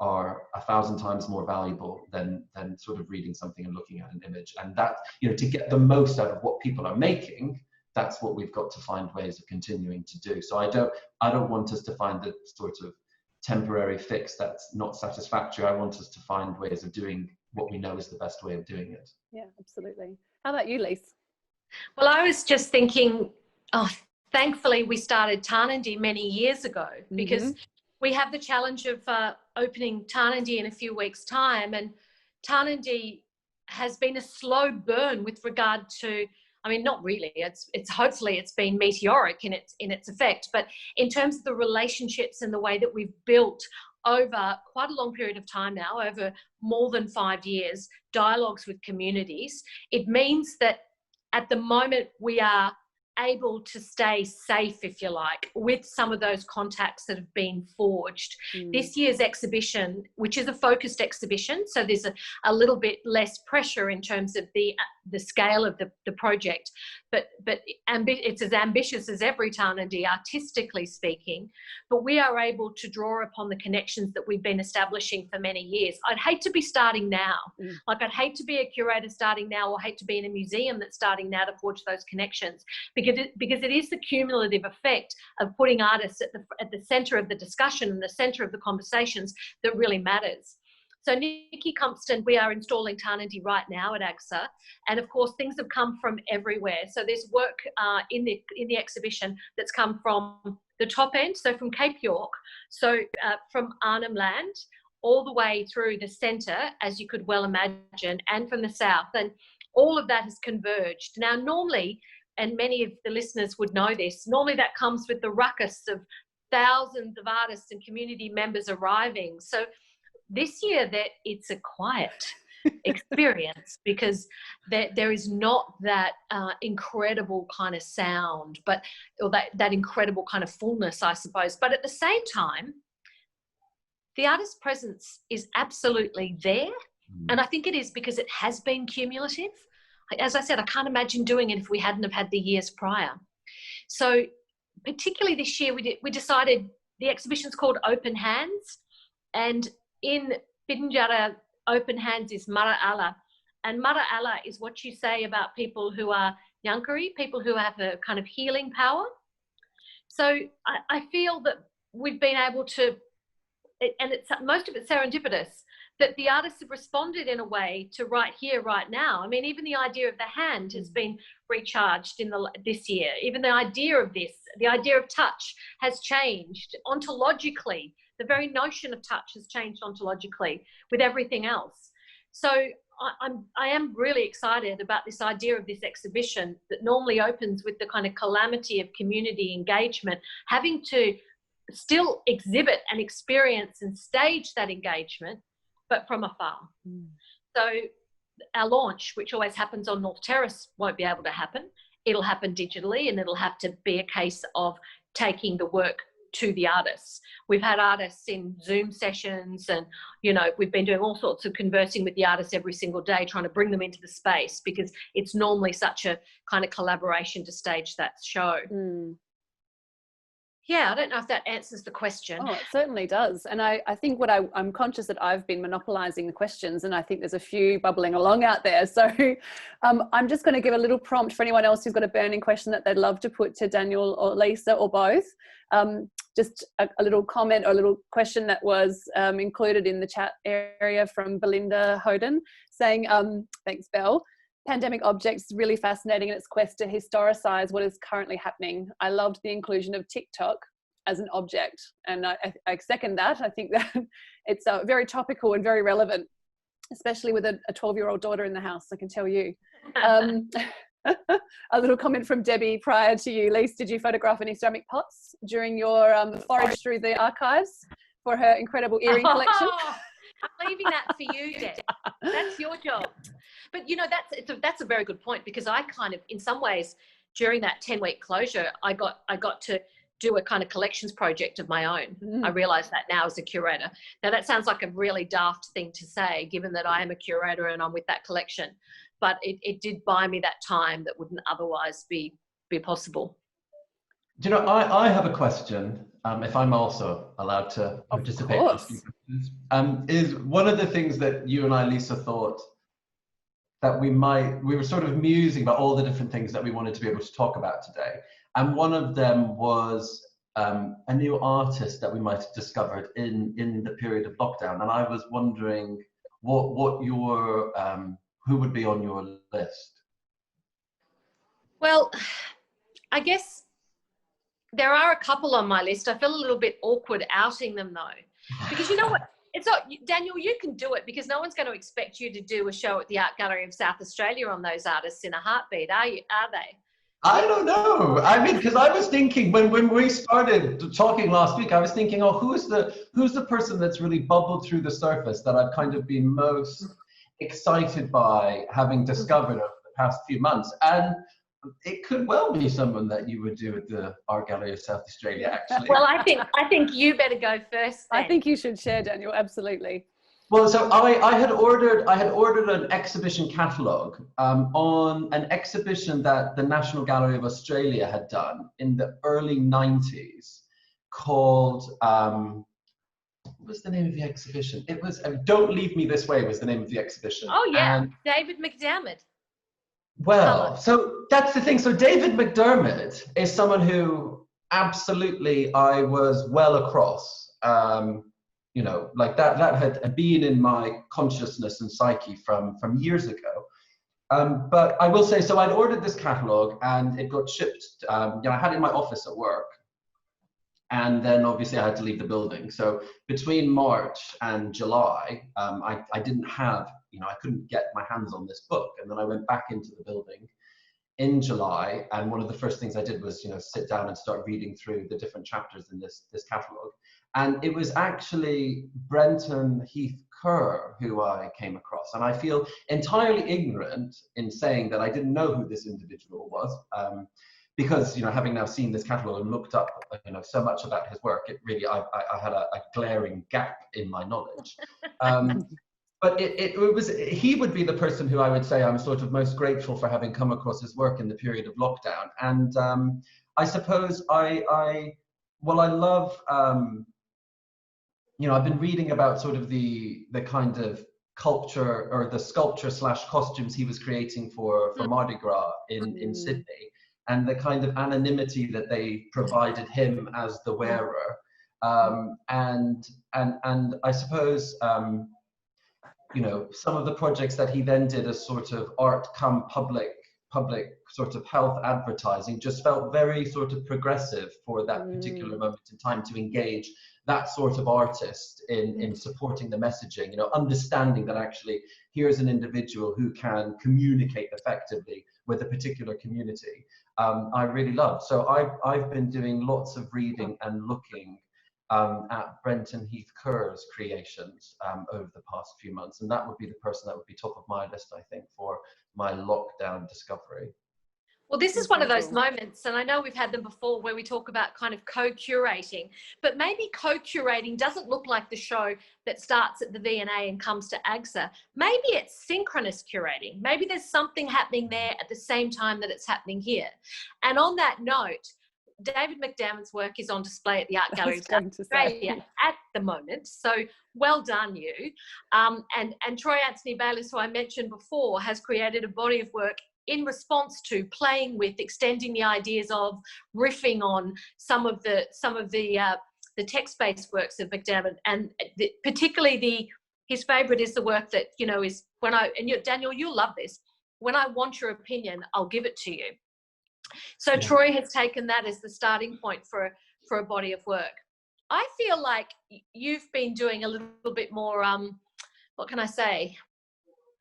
Speaker 3: are 1,000 times more valuable than sort of reading something and looking at an image. And that, to get the most out of what people are making, that's what we've got to find ways of continuing to do. So I don't want us to find the sort of temporary fix that's not satisfactory. I want us to find ways of doing what we know is the best way of doing it.
Speaker 1: Yeah, absolutely. How about you, Lise?
Speaker 2: Well, I was just thinking, thankfully we started Tarnandy many years ago, because we have the challenge of opening Tarnandy in a few weeks' time, and Tarnandy has been a slow burn with regard to, I mean, not really. It's hopefully it's been meteoric in its effect, but in terms of the relationships and the way that we've built over quite a long period of time now, over more than 5 years, dialogues with communities, it means that at the moment we are able to stay safe, if you like, with some of those contacts that have been forged. This year's exhibition, which is a focused exhibition, so there's a little bit less pressure in terms of the scale of the project, but it's as ambitious as every Tarnandy, artistically speaking, but we are able to draw upon the connections that we've been establishing for many years. I'd hate to be starting now. Like, I'd hate to be a curator starting now, or hate to be in a museum that's starting now to forge those connections, because it is the cumulative effect of putting artists at the centre of the discussion and the centre of the conversations that really matters. So Nikki Compston, we are installing Tarnandy right now at AGSA, and of course things have come from everywhere. So there's work in the exhibition that's come from the top end, so from Cape York, so from Arnhem Land, all the way through the centre, as you could well imagine, and from the south, and all of that has converged. Now normally, and many of the listeners would know this, normally that comes with the ruckus of thousands of artists and community members arriving. So this year that it's a quiet experience, because there is not that incredible kind of sound, or that incredible kind of fullness, I suppose. But at the same time, the artist presence is absolutely there. And I think it is because it has been cumulative. As I said, I can't imagine doing it if we hadn't have had the years prior. So particularly this year, we decided the exhibition's called Open Hands, and in Bidinjara, open hands is Mara Allah. And Mara Allah is what you say about people who are Nyankari, people who have a kind of healing power. So I feel that we've been able to, and most of it's serendipitous, that the artists have responded in a way to right here, right now. I mean, even the idea of the hand has been recharged this year. Even the idea of touch has changed ontologically. The very notion of touch has changed ontologically with everything else. So I am really excited about this idea of this exhibition that normally opens with the kind of calamity of community engagement, having to still exhibit and experience and stage that engagement, but from afar. So our launch, which always happens on North Terrace, won't be able to happen. It'll happen digitally, and it'll have to be a case of taking the work to the artists. We've had artists in Zoom sessions, and, you know, we've been doing all sorts of conversing with the artists every single day, trying to bring them into the space, because it's normally such a kind of collaboration to stage that show. Yeah, I don't know if that answers the question.
Speaker 1: Oh, it certainly does. And I think I'm conscious that I've been monopolizing the questions, and I think there's a few bubbling along out there. So I'm just going to give a little prompt for anyone else who's got a burning question that they'd love to put to Daniel or Lisa or both. Just a little comment or a little question that was included in the chat area from Belinda Hoden saying, thanks, Belle. Pandemic objects is really fascinating in its quest to historicize what is currently happening. I loved the inclusion of TikTok as an object, and I second that. I think that it's very topical and very relevant, especially with a 12-year-old daughter in the house, I can tell you. A little comment from Debbie prior to you. Lise, did you photograph any ceramic pots during your forage through the archives for her incredible earring collection?
Speaker 2: I'm leaving that for you, Deb. That's your job. But, you know, that's a very good point, because I kind of, in some ways, during that 10-week closure, I got to do a kind of collections project of my own. I realise that now as a curator. Now, that sounds like a really daft thing to say, given that I am a curator and I'm with that collection. But it did buy me that time that wouldn't otherwise be possible.
Speaker 3: Do you know, I have a question, if I'm also allowed to participate.
Speaker 1: Of course.
Speaker 3: Is one of the things that you and I, Lisa, thought that we were sort of musing about all the different things that we wanted to be able to talk about today. And one of them was a new artist that we might have discovered in the period of lockdown. And I was wondering what your, who would be on your list?
Speaker 2: Well, I guess there are a couple on my list. I feel a little bit awkward outing them though, because you know what? It's not, Daniel, you can do it, because no one's going to expect you to do a show at the Art Gallery of South Australia on those artists in a heartbeat, are they?
Speaker 3: I don't know. I mean, because I was thinking when we started talking last week, I was thinking, oh, who's the person that's really bubbled through the surface that I've kind of been most excited by having discovered over the past few months? And it could well be someone that you would do at the Art Gallery of South Australia, actually.
Speaker 2: Well, I think you better go first then.
Speaker 1: I think you should share, Daniel, absolutely.
Speaker 3: Well, so I had ordered an exhibition catalogue on an exhibition that the National Gallery of Australia had done in the early 90s called, what was the name of the exhibition? It was Don't Leave Me This Way was the name of the exhibition.
Speaker 2: Oh yeah, David McDermott.
Speaker 3: Well, so that's the thing. So David McDermott is someone who absolutely I was well across. You know, like that had been in my consciousness and psyche from years ago. But I will say, so I'd ordered this catalogue and it got shipped. You know, I had it in my office at work. And then obviously I had to leave the building. So between March and July, I didn't have, you know, I couldn't get my hands on this book. And then I went back into the building in July. And one of the first things I did was, you know, sit down and start reading through the different chapters in this catalogue. And it was actually Brenton Heath Kerr who I came across. And I feel entirely ignorant in saying that I didn't know who this individual was. Because, you know, having now seen this catalogue and looked up, you know, so much about his work, it really, I had a glaring gap in my knowledge. But he would be the person who I would say I'm sort of most grateful for having come across his work in the period of lockdown. And I suppose I love, you know, I've been reading about sort of the kind of culture or the sculpture / costumes he was creating for Mardi Gras in Sydney. And the kind of anonymity that they provided him as the wearer, and I suppose you know, some of the projects that he then did as sort of art come public sort of health advertising just felt very sort of progressive for that particular moment in time to engage that sort of artist in supporting the messaging, you know, understanding that actually here's an individual who can communicate effectively with a particular community. I really love. So I've been doing lots of reading and looking at Brenton Heath Kerr's creations over the past few months, and that would be the person that would be top of my list, I think, for my lockdown discovery.
Speaker 2: Well, this is one of those moments, and I know we've had them before, where we talk about kind of co-curating, but maybe co-curating doesn't look like the show that starts at the V&A and comes to AGSA. Maybe it's synchronous curating. Maybe there's something happening there at the same time that it's happening here. And on that note, David Mcdaniel's work is on display at the Art Gallery of South Australia at the moment. So well done, you. And Troy Anthony Bayliss, who I mentioned before, has created a body of work in response to playing with, extending the ideas of, riffing on some of the text-based works of Mcdaniel, and particularly his favourite is the work that, you know, is when Daniel, you'll love this. When I want your opinion, I'll give it to you. So Troy has taken that as the starting point for a body of work. I feel like you've been doing a little bit more, what can I say?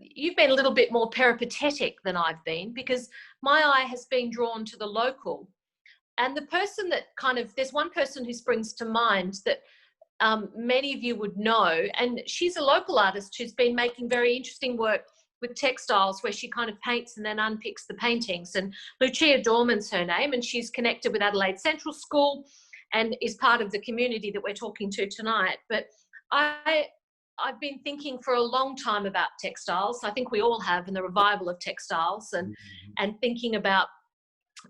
Speaker 2: You've been a little bit more peripatetic than I've been, because my eye has been drawn to the local. And the person that there's one person who springs to mind that many of you would know, and she's a local artist who's been making very interesting work with textiles, where she kind of paints and then unpicks the paintings. And Lucia Dorman's her name, and she's connected with Adelaide Central School and is part of the community that we're talking to tonight. But I've been thinking for a long time about textiles. I think we all have, and the revival of textiles, and thinking about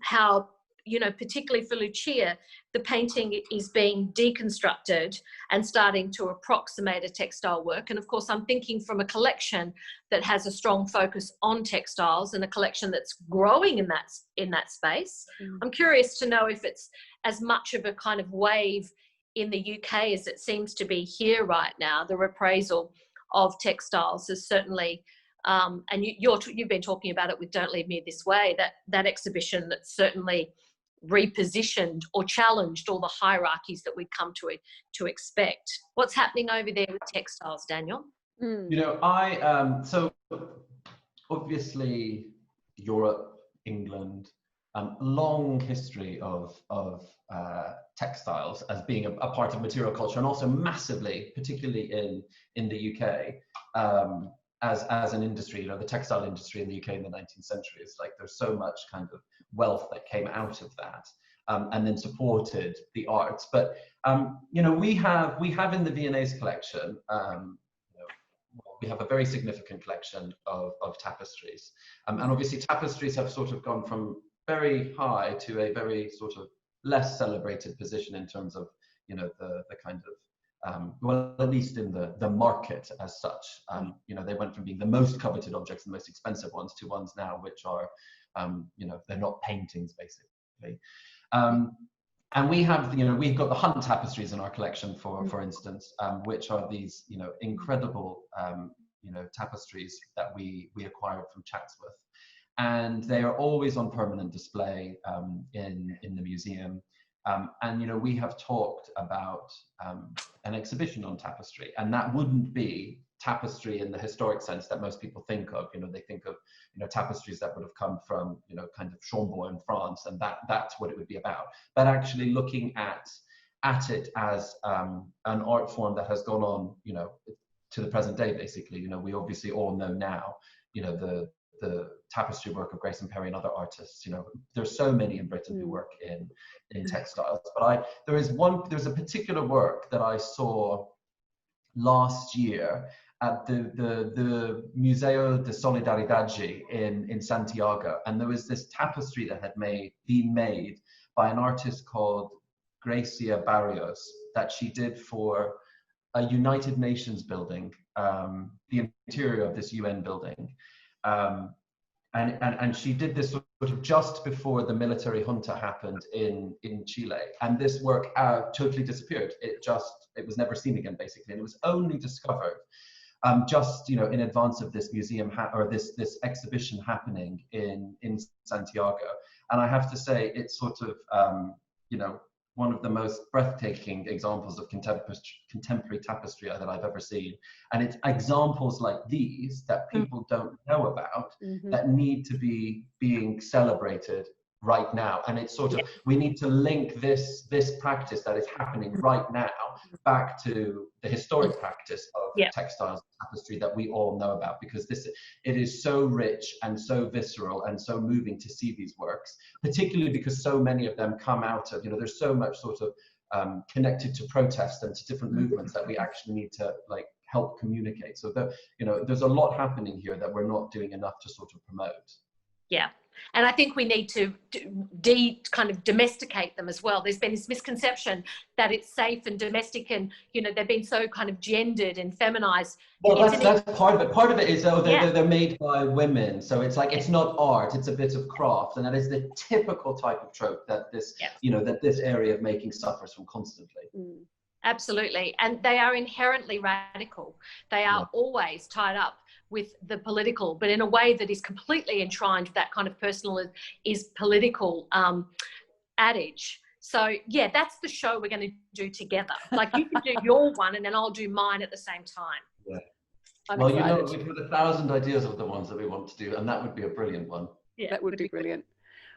Speaker 2: how, you know, particularly for Lucia, the painting is being deconstructed and starting to approximate a textile work. And of course, I'm thinking from a collection that has a strong focus on textiles, and a collection that's growing in that space. I'm curious to know if it's as much of a kind of wave in the UK as it seems to be here right now. The reprisal of textiles is certainly, and you've been talking about it with Don't Leave Me This Way, that exhibition that certainly repositioned or challenged all the hierarchies that we'd come to expect. What's happening over there with textiles, Daniel?
Speaker 3: You know, so obviously Europe, England, long history of textiles as being a part of material culture, and also massively, particularly in the UK, as an industry. You know, the textile industry in the UK in the 19th century is like, there's so much kind of wealth that came out of that, and then supported the arts. But you know, we have in the V&A's collection, we have a very significant collection of tapestries, and obviously tapestries have sort of gone from very high to a very sort of less celebrated position in terms of, you know, the kind of well, at least in the market as such. You know, they went from being the most coveted objects, the most expensive ones, to ones now which are, you know, they're not paintings basically. And we have, you know, we've got the Hunt tapestries in our collection, for instance, which are these, you know, incredible, you know, tapestries that we acquired from Chatsworth. And they are always on permanent display in the museum. And, you know, we have talked about an exhibition on tapestry, and that wouldn't be tapestry in the historic sense that most people think of. You know, they think of, you know, tapestries that would have come from, you know, kind of Chambord in France, and that's what it would be about. But actually looking at it as an art form that has gone on, you know, to the present day, basically. You know, we obviously all know now, you know, the tapestry work of Grayson Perry and other artists. You know, there's so many in Britain who work in textiles. But there's a particular work that I saw last year at the Museo de Solidaridad in Santiago, and there was this tapestry that had been made by an artist called Gracia Barrios, that she did for a United Nations building, the interior of this UN building. And she did this sort of just before the military junta happened in Chile, and this work totally disappeared. It was never seen again, basically, and it was only discovered just, you know, in advance of this museum or this exhibition happening in Santiago. And I have to say, it's sort of you know, one of the most breathtaking examples of contemporary tapestry that I've ever seen. And it's examples like these that people don't know about, that need to be being celebrated right now. And it's sort of, we need to link this practice that is happening right now back to the historic practice of textiles and tapestry that we all know about, because it is so rich and so visceral and so moving to see these works, particularly because so many of them come out of, there's so much sort of connected to protest and to different movements that we actually need to like help communicate. So that, there's a lot happening here that we're not doing enough to sort of promote.
Speaker 2: Yeah. And I think we need to kind of domesticate them as well. There's been this misconception that it's safe and domestic, and they've been so kind of gendered and feminized.
Speaker 3: Well, that's part of it. Part of it is they're made by women, so it's like it's not art; it's a bit of craft, and that is the typical type of trope that this that this area of making suffers from constantly.
Speaker 2: Absolutely, and they are inherently radical. They are always tied up with the political, but in a way that is completely enshrined with that kind of personal is political adage. So yeah, that's the show we're going to do together. Like you can do your one and then I'll do mine at the same time.
Speaker 3: Yeah.
Speaker 1: I'm
Speaker 3: well,
Speaker 1: excited.
Speaker 3: We've got 1,000 ideas of the ones that we want to do, and that would be a brilliant one.
Speaker 1: Yeah, that would be brilliant.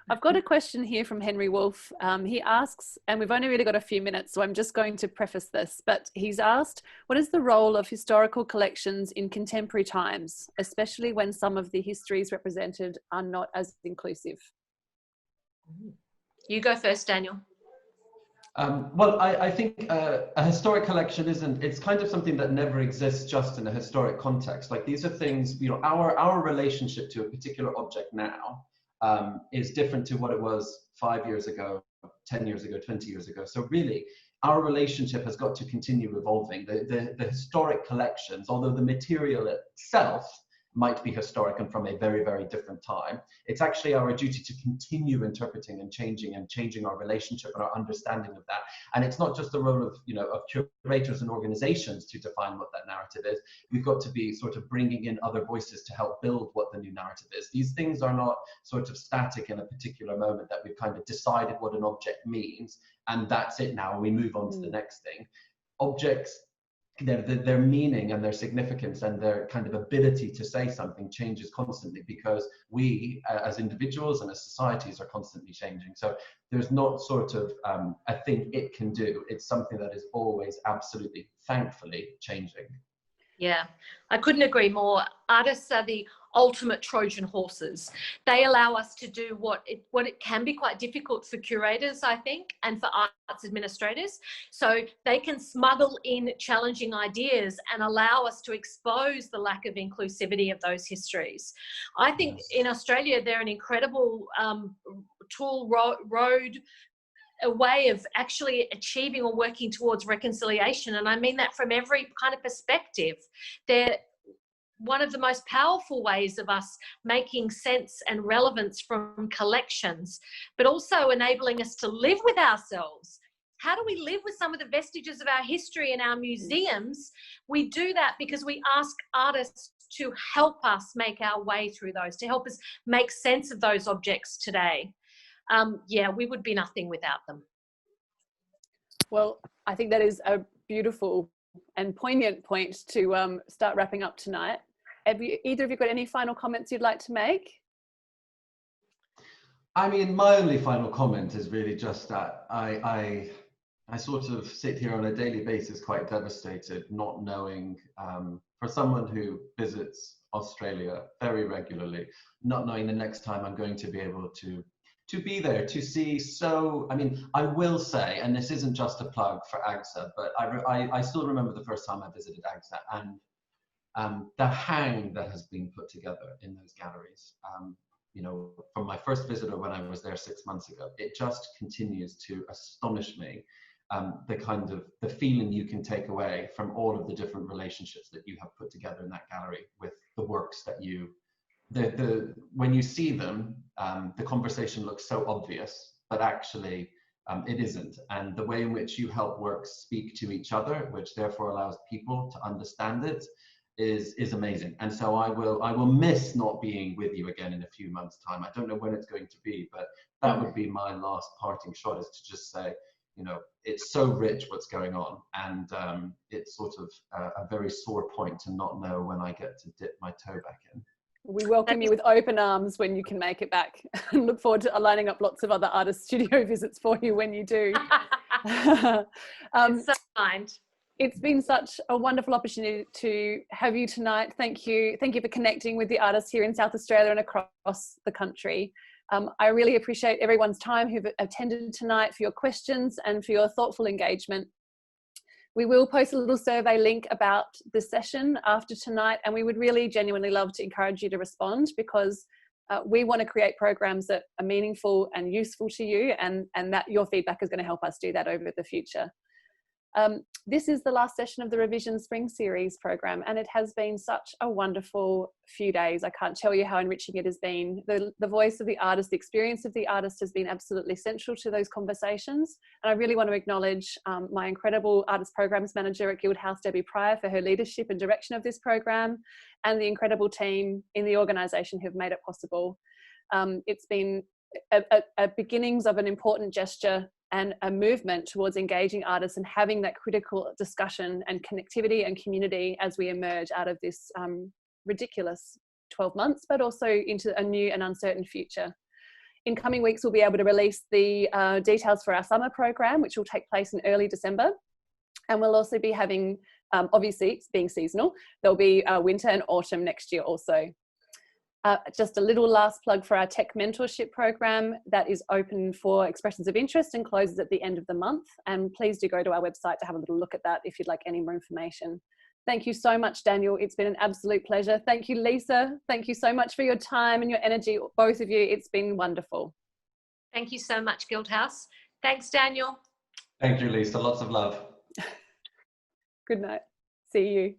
Speaker 1: I've got a question here from Henry Wolf. He asks, and we've only really got a few minutes, so I'm just going to preface this, but he's asked, what is the role of historical collections in contemporary times, especially when some of the histories represented are not as inclusive?
Speaker 2: You go first, Daniel.
Speaker 3: Well, I think a historic collection it's kind of something that never exists just in a historic context. Like these are things, our relationship to a particular object now is different to what it was 5 years ago, 10 years ago, 20 years ago. So really, our relationship has got to continue evolving. The historic collections, although the material itself might be historic and from a very, very different time, it's actually our duty to continue interpreting and changing our relationship and our understanding of that. And it's not just the role of, of curators and organizations to define what that narrative is. We've got to be sort of bringing in other voices to help build what the new narrative is. These things are not sort of static in a particular moment that we've kind of decided what an object means, and that's it now, we move on to the next thing. Objects, their meaning and their significance and their kind of ability to say something changes constantly, because we as individuals and as societies are constantly changing. So there's not sort of a thing it can do. It's something that is always absolutely, thankfully, changing.
Speaker 2: Yeah, I couldn't agree more. Artists are the ultimate Trojan horses. They allow us to do what it can be quite difficult for curators, I think, and for arts administrators. So they can smuggle in challenging ideas and allow us to expose the lack of inclusivity of those histories. I think in Australia, they're an incredible tool, road, a way of actually achieving or working towards reconciliation. And I mean that from every kind of perspective. They're one of the most powerful ways of us making sense and relevance from collections, but also enabling us to live with ourselves. How do we live with some of the vestiges of our history in our museums? We do that because we ask artists to help us make our way through those, to help us make sense of those objects today. Yeah, we would be nothing without them.
Speaker 1: Well, I think that is a beautiful and poignant point to start wrapping up tonight. Have either of you got any final comments you'd like to make?
Speaker 3: I mean, my only final comment is really just that I sort of sit here on a daily basis quite devastated, not knowing, for someone who visits Australia very regularly, not knowing the next time I'm going to be able to be there, to see. So, I mean, I will say, and this isn't just a plug for AGSA, but I still remember the first time I visited AGSA and the hang that has been put together in those galleries. From my first visitor when I was there 6 months ago, it just continues to astonish me. The feeling you can take away from all of the different relationships that you have put together in that gallery with the works that when you see them, the conversation looks so obvious, but actually it isn't. And the way in which you help works speak to each other, which therefore allows people to understand it, is amazing. And so I will miss not being with you again in a few months' time. I don't know when it's going to be, but that would be my last parting shot, is to just say, it's so rich what's going on, and it's sort of a very sore point to not know when I get to dip my toe back in.
Speaker 1: We welcome you with open arms when you can make it back, and look forward to lining up lots of other artist studio visits for you when you do.
Speaker 2: It's so kind.
Speaker 1: It's been such a wonderful opportunity to have you tonight. Thank you. Thank you for connecting with the artists here in South Australia and across the country. I really appreciate everyone's time who've attended tonight, for your questions and for your thoughtful engagement. We will post a little survey link about this session after tonight, and we would really genuinely love to encourage you to respond, because we want to create programs that are meaningful and useful to you, and that your feedback is going to help us do that over the future. This is the last session of the reVision Spring Series program, and it has been such a wonderful few days. I can't tell you how enriching it has been. The voice of the artist, the experience of the artist has been absolutely central to those conversations. And I really want to acknowledge my incredible artist programs manager at Guildhouse, Debbie Pryor, for her leadership and direction of this program, and the incredible team in the organisation who have made it possible. It's been a beginnings of an important gesture and a movement towards engaging artists and having that critical discussion and connectivity and community as we emerge out of this ridiculous 12 months, but also into a new and uncertain future. In coming weeks, we'll be able to release the details for our summer program, which will take place in early December. And we'll also be having, obviously being seasonal, there'll be winter and autumn next year also. Just a little last plug for our tech mentorship program that is open for expressions of interest and closes at the end of the month. And please do go to our website to have a little look at that if you'd like any more information. Thank you so much, Daniel. It's been an absolute pleasure. Thank you, Lisa. Thank you so much for your time and your energy, both of you. It's been wonderful.
Speaker 2: Thank you so much, Guildhouse. Thanks, Daniel.
Speaker 3: Thank you, Lisa. Lots of love.
Speaker 1: Good night. See you.